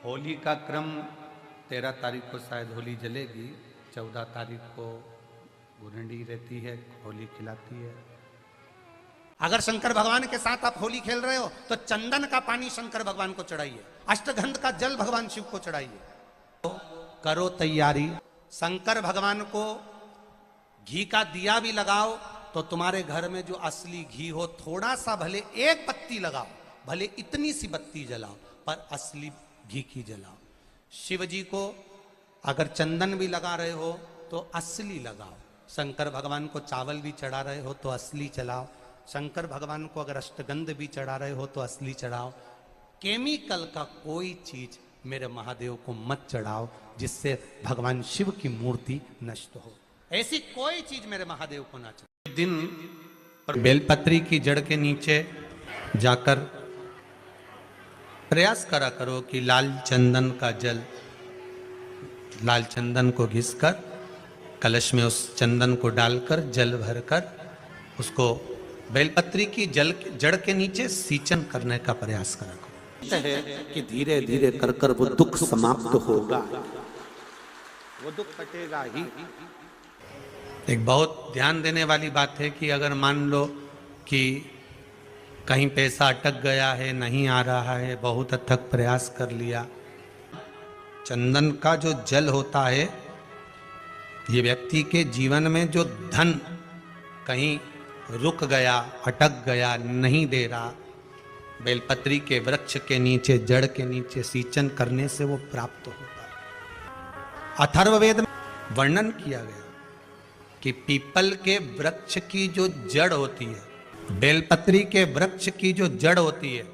होली का क्रम 13 तारीख को शायद होली जलेगी, 14 तारीख को गुरंडी रहती है, होली खिलाती है। अगर शंकर भगवान के साथ आप होली खेल रहे हो तो चंदन का पानी शंकर भगवान को चढ़ाइए, अष्टगंध का जल भगवान शिव को चढ़ाइए। तो करो तैयारी, शंकर भगवान को घी का दिया भी लगाओ तो तुम्हारे घर में जो असली घी हो, थोड़ा सा भले एक बत्ती लगाओ, भले इतनी सी बत्ती जलाओ, पर असली घी की जलाओ। शिव जी को अगर चंदन भी लगा रहे हो तो असली लगाओ। शंकर भगवान को चावल भी चढ़ा रहे हो तो असली चढ़ाओ। शंकर भगवान को अगर अष्टगंध भी चढ़ा रहे हो तो असली चढ़ाओ। केमिकल का कोई चीज मेरे महादेव को मत चढ़ाओ जिससे भगवान शिव की मूर्ति नष्ट हो। ऐसी कोई चीज मेरे महादेव को ना चढ़ाओ। दिन पर बेलपत्री की जड़ के नीचे जाकर प्रयास करा करो कि लाल चंदन का जल, लाल चंदन को घिसकर कलश में उस चंदन को डालकर जल भरकर उसको बेलपत्री की जड़ के नीचे सींचन करने का प्रयास करा करो। है कि धीरे धीरे कर कर वो दुख समाप्त होगा, वो दुख कटेगा ही। एक बहुत ध्यान देने वाली बात है कि अगर मान लो कि कहीं पैसा अटक गया है, नहीं आ रहा है, बहुत अथक प्रयास कर लिया, चंदन का जो जल होता है ये व्यक्ति के जीवन में जो धन कहीं रुक गया, अटक गया, नहीं दे रहा, बेलपत्री के वृक्ष के नीचे, जड़ के नीचे सींचन करने से वो प्राप्त होता है। अथर्ववेद में वर्णन किया गया कि पीपल के वृक्ष की जो जड़ होती है, बेलपत्री के वृक्ष की जो जड़ होती है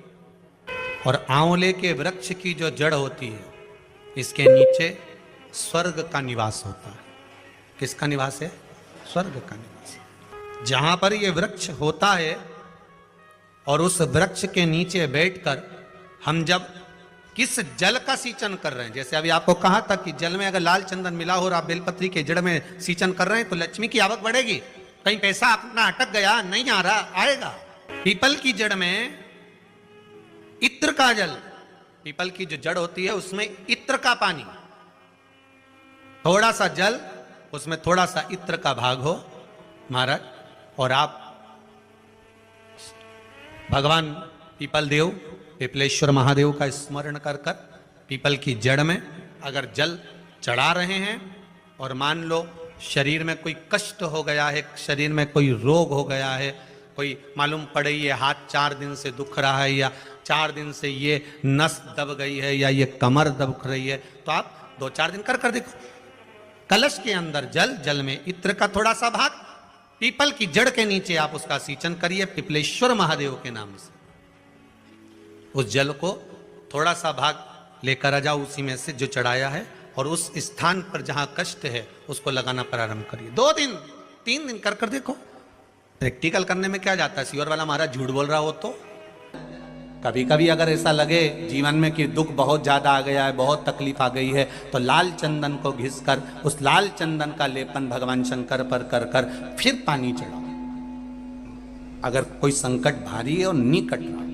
और आंवले के वृक्ष की जो जड़ होती है, इसके नीचे स्वर्ग का निवास होता है। किसका निवास है? स्वर्ग का निवास। जहां पर ये वृक्ष होता है और उस वृक्ष के नीचे बैठकर हम जब किस जल का सींचन कर रहे हैं, जैसे अभी आपको कहा था कि जल में अगर लाल चंदन मिला हो और आप बेलपत्री के जड़ में सींचन कर रहे हैं तो लक्ष्मी की आवक बढ़ेगी। कहीं पैसा अपना अटक गया, नहीं आ रहा, आएगा। पीपल की जड़ में इत्र का जल, पीपल की जो जड़ होती है उसमें इत्र का पानी, थोड़ा सा जल, उसमें थोड़ा सा इत्र का भाग हो महाराज, और आप भगवान पीपल देव, पिपलेश्वर महादेव का स्मरण कर कर पीपल की जड़ में अगर जल चढ़ा रहे हैं और मान लो शरीर में कोई कष्ट हो गया है, शरीर में कोई रोग हो गया है, कोई मालूम पड़े ये हाथ 4 दिन से दुख रहा है या 4 दिन से ये नस दब गई है या ये कमर दब रही है, तो आप 2-4 दिन कर कर देखो। कलश के अंदर जल, जल में इत्र का थोड़ा सा भाग, पीपल की जड़ के नीचे आप उसका सींचन करिए पिपलेश्वर महादेव के नाम से। उस जल को थोड़ा सा भाग लेकर आ जाओ उसी में से जो चढ़ाया है, और उस स्थान पर जहां कष्ट है उसको लगाना प्रारंभ करिए। 2 दिन 3 दिन कर कर देखो। प्रैक्टिकल करने में क्या जाता है? सीवर वाला महाराज झूठ बोल रहा हो तो कभी कभी अगर ऐसा लगे जीवन में कि दुख बहुत ज्यादा आ गया है, बहुत तकलीफ आ गई है, तो लाल चंदन को घिसकर उस लाल चंदन का लेपन भगवान शंकर पर कर कर फिर पानी चढ़ाओ। अगर कोई संकट भारी है और नहीं कट रहा,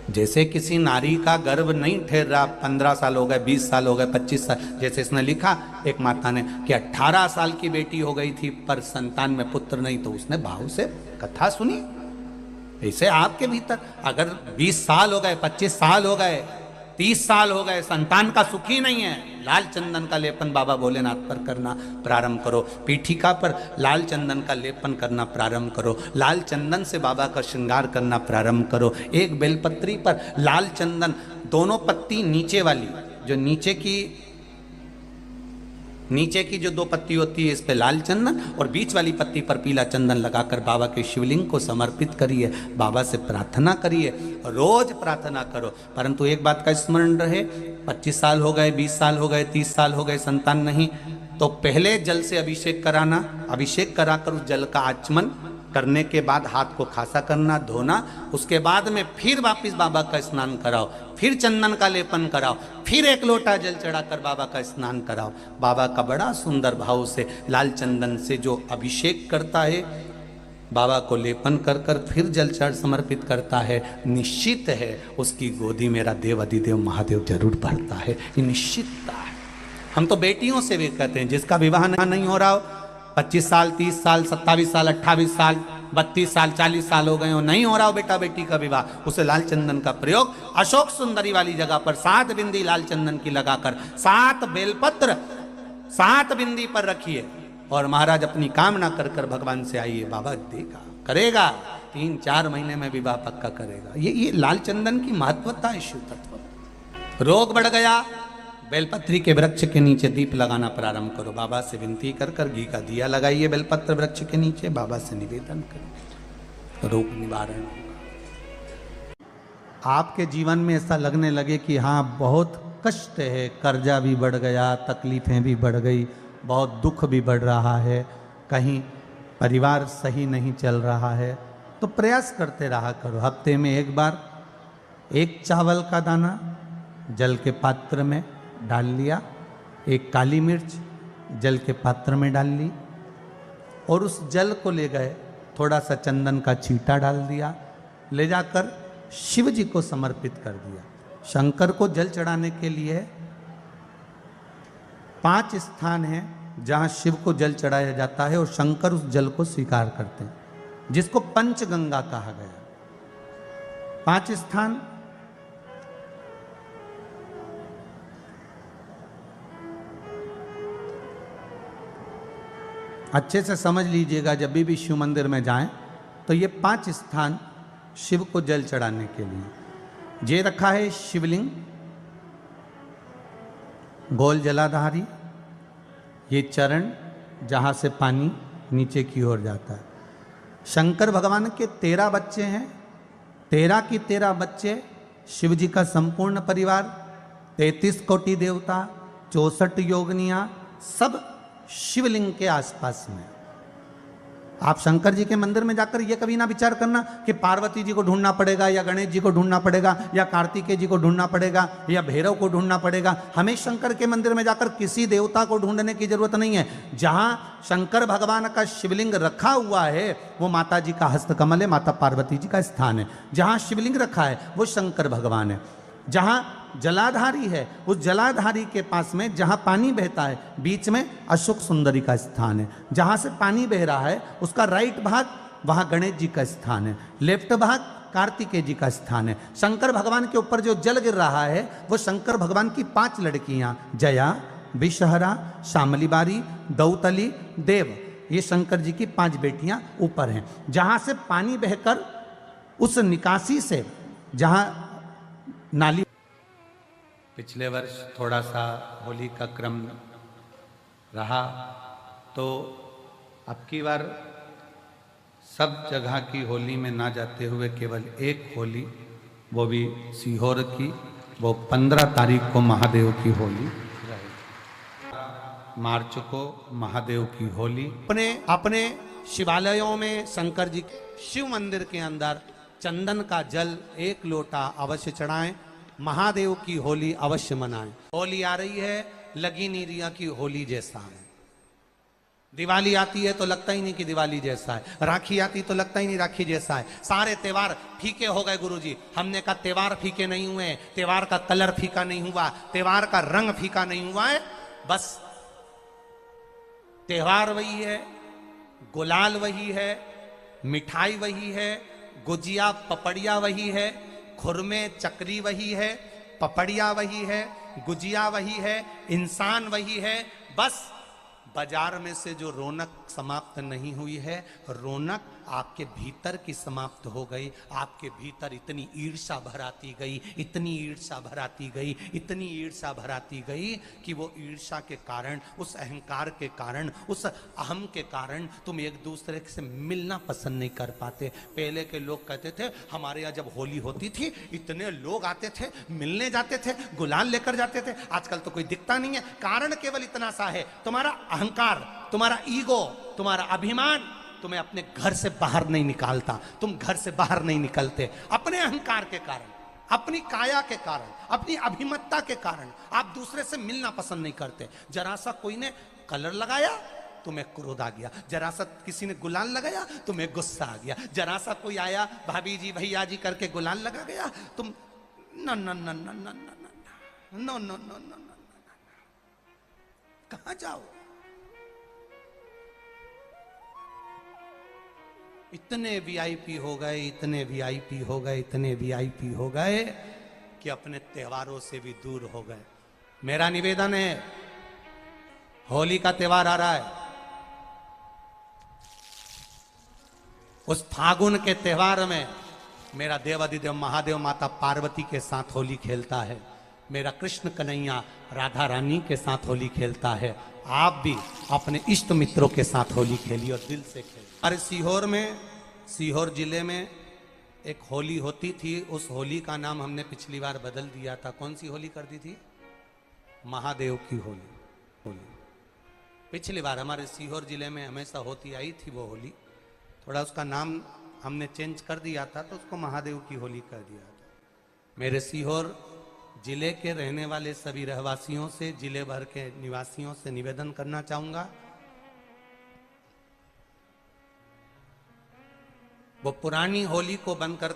जैसे किसी नारी का गर्भ नहीं ठहर रहा, 15 साल हो गए, 20 साल हो गए, 25 साल, जैसे इसने लिखा एक माता ने कि 18 साल की बेटी हो गई थी पर संतान में पुत्र नहीं, तो उसने भाव से कथा सुनी। ऐसे आपके भीतर अगर 20 साल हो गए, 25 साल हो गए, 30 साल हो गए, संतान का सुख ही नहीं है, लाल चंदन का लेपन बाबा भोलेनाथ पर करना प्रारंभ करो। पीठिका पर लाल चंदन का लेपन करना प्रारंभ करो। लाल चंदन से बाबा का श्रृंगार करना प्रारंभ करो। एक बेलपत्री पर लाल चंदन, दोनों पत्ती नीचे वाली, जो नीचे की जो 2 पत्ती होती है इस पे लाल चंदन, और बीच वाली पत्ती पर पीला चंदन लगाकर बाबा के शिवलिंग को समर्पित करिए, बाबा से प्रार्थना करिए, रोज प्रार्थना करो। परंतु एक बात का स्मरण रहे, 25 साल हो गए, 20 साल हो गए, 30 साल हो गए, संतान नहीं, तो पहले जल से अभिषेक कराना, अभिषेक कराकर उस जल का आचमन करने के बाद हाथ को खासा करना, धोना, उसके बाद में फिर वापिस बाबा का स्नान कराओ, फिर चंदन का लेपन कराओ, फिर 1 लोटा जल चढ़ाकर बाबा का स्नान कराओ। बाबा का बड़ा सुंदर भाव से लाल चंदन से जो अभिषेक करता है, बाबा को लेपन कर कर फिर जल चढ़ समर्पित करता है, निश्चित है उसकी गोदी मेरा देव अधिदेव महादेव जरूर भरता है। ये निश्चितता है। हम तो बेटियों से भी कहते हैं, जिसका विवाह नहीं हो रहा हो, 25 साल 30 साल 27 साल 28 साल 32 साल 40 साल हो गए हो, नहीं हो रहा हो बेटा बेटी का विवाह, उसे लाल चंदन का प्रयोग अशोक सुंदरी वाली जगह पर 7 बिंदी लाल चंदन की लगाकर 7 बेलपत्र 7 बिंदी पर रखिए और महाराज अपनी कामना कर कर भगवान से आइए, बाबा देगा करेगा, 3-4 महीने में विवाह पक्का करेगा। ये लाल चंदन की महत्वता है शिव तत्व। रोग बढ़ गया, बेलपत्री के वृक्ष के नीचे दीप लगाना प्रारंभ करो, बाबा से विनती कर कर घी का दिया लगाइए बेलपत्र वृक्ष के नीचे, बाबा से निवेदन करो, रोग निवारण होगा। आपके जीवन में ऐसा लगने लगे कि हाँ बहुत कष्ट है, कर्जा भी बढ़ गया, तकलीफें भी बढ़ गई, बहुत दुख भी बढ़ रहा है, कहीं परिवार सही नहीं चल रहा है, तो प्रयास करते रहा करो। हफ्ते में एक बार 1 चावल का दाना जल के पात्र में डाल लिया, 1 काली मिर्च जल के पात्र में डाल ली और उस जल को ले गए, थोड़ा सा चंदन का छींटा डाल दिया, ले जाकर शिव जी को समर्पित कर दिया। शंकर को जल चढ़ाने के लिए 5 स्थान हैं जहां शिव को जल चढ़ाया जाता है और शंकर उस जल को स्वीकार करते हैं, जिसको पंचगंगा कहा गया। 5 स्थान अच्छे से समझ लीजिएगा, जब भी शिव मंदिर में जाएं तो ये 5 स्थान शिव को जल चढ़ाने के लिए ये रखा है। शिवलिंग, गोल जलाधारी, ये चरण जहाँ से पानी नीचे की ओर जाता है। शंकर भगवान के 13 बच्चे हैं, 13 की 13 बच्चे, शिव जी का संपूर्ण परिवार, 33 कोटि देवता, 64 योगनियाँ, सब शिवलिंग के आसपास में। आप शंकर जी के मंदिर में जाकर ये कभी ना विचार करना कि पार्वती जी को ढूंढना पड़ेगा या गणेश जी को ढूंढना पड़ेगा या कार्तिकेय जी को ढूंढना पड़ेगा या भैरव को ढूंढना पड़ेगा। हमें शंकर के मंदिर में जाकर किसी देवता को ढूंढने की जरूरत नहीं है। जहां शंकर भगवान का शिवलिंग रखा हुआ है वो माता जी का हस्तकमल है, माता पार्वती जी का स्थान है। जहां शिवलिंग रखा है वो शंकर भगवान है। जहां जलाधारी है उस जलाधारी के पास में जहां पानी बहता है बीच में अशोक सुंदरी का स्थान है। जहां से पानी बह रहा है उसका राइट भाग वहां गणेश जी का स्थान है, लेफ्ट भाग कार्तिकेय जी का स्थान है। शंकर भगवान के ऊपर जो जल गिर रहा है वो शंकर भगवान की 5 लड़कियां, जया, विषहरा, शामलीबारी, दौतली, देव, ये शंकर जी की 5 बेटियां ऊपर हैं। जहां से पानी बहकर उस निकासी से जहां नाली, पिछले वर्ष थोड़ा सा होली का क्रम रहा तो अब की बार सब जगह की होली में ना जाते हुए केवल एक होली, वो भी सीहोर की, वो 15 तारीख को महादेव की होली रहेगी। मार्च को महादेव की होली। अपने शिवालयों में शंकर जी शिव मंदिर के अंदर चंदन का जल 1 लोटा अवश्य चढ़ाएं। महादेव की होली अवश्य मनाएं। होली आ रही है, लगी नहीं रिया की होली जैसा है। दिवाली आती है तो लगता ही नहीं कि दिवाली जैसा है, राखी आती तो लगता ही नहीं राखी जैसा है। सारे त्योहार फीके हो गए गुरुजी। हमने कहा त्योहार फीके नहीं हुए, त्योहार का कलर फीका नहीं हुआ, त्योहार का रंग फीका नहीं हुआ है, बस त्योहार वही है, गुलाल वही है, मिठाई वही है, गुजिया पपड़िया वही है, खुरमे चकरी वही है, पपड़िया वही है, गुजिया वही है, इंसान वही है। बस बाजार में से जो रौनक समाप्त नहीं हुई है, रौनक आपके भीतर की समाप्त हो गई। आपके भीतर इतनी ईर्ष्या भराती गई, इतनी ईर्ष्या भराती गई, इतनी ईर्ष्या भराती गई कि वो ईर्ष्या के कारण, उस अहंकार के कारण, उस अहम के कारण तुम एक दूसरे से मिलना पसंद नहीं कर पाते। पहले के लोग कहते थे हमारे यहाँ जब होली होती थी इतने लोग आते थे, मिलने जाते थे, गुलाल लेकर जाते थे। आजकल तो कोई दिखता नहीं है। कारण केवल इतना सा है, तुम्हारा अहंकार, तुम्हारा ईगो, तुम्हारा अभिमान तुम्हें अपने घर से बाहर नहीं निकालता। तुम घर से बाहर नहीं निकलते अपने अहंकार के कारण, अपनी काया के कारण, अपनी अभिमत्ता के कारण। आप दूसरे से मिलना पसंद नहीं करते। जरा सा कोई ने कलर लगाया, तुम्हें क्रोध आ गया, जरा सा किसी ने गुलाल लगाया तुम्हें गुस्सा आ गया, जरा सा कोई आया भाभी जी भैया जी करके गुलाल लगा गया तुम न न न न न न no no no no no, कहां जाओ? इतने वीआईपी हो गए, इतने वीआईपी हो गए, इतने वीआईपी हो गए कि अपने त्योहारों से भी दूर हो गए। मेरा निवेदन है, होली का त्योहार आ रहा है, उस फागुन के त्योहार में मेरा देवाधिदेव महादेव माता पार्वती के साथ होली खेलता है, मेरा कृष्ण कन्हैया राधा रानी के साथ होली खेलता है। आप भी अपने इष्ट मित्रों के साथ होली खेलिए और दिल से खेलिए। हमारे सीहोर में, सीहोर जिले में एक होली होती थी, उस होली का नाम हमने पिछली बार बदल दिया था। कौन सी होली कर दी थी? महादेव की होली। पिछली बार हमारे सीहोर जिले में हमेशा होती आई थी वो होली, थोड़ा उसका नाम हमने चेंज कर दिया था तो उसको महादेव की होली कर दिया था। मेरे सीहोर जिले के रहने वाले सभी रहवासियों से, जिले भर के निवासियों से निवेदन करना चाहूंगा, वो पुरानी होली को बंद कर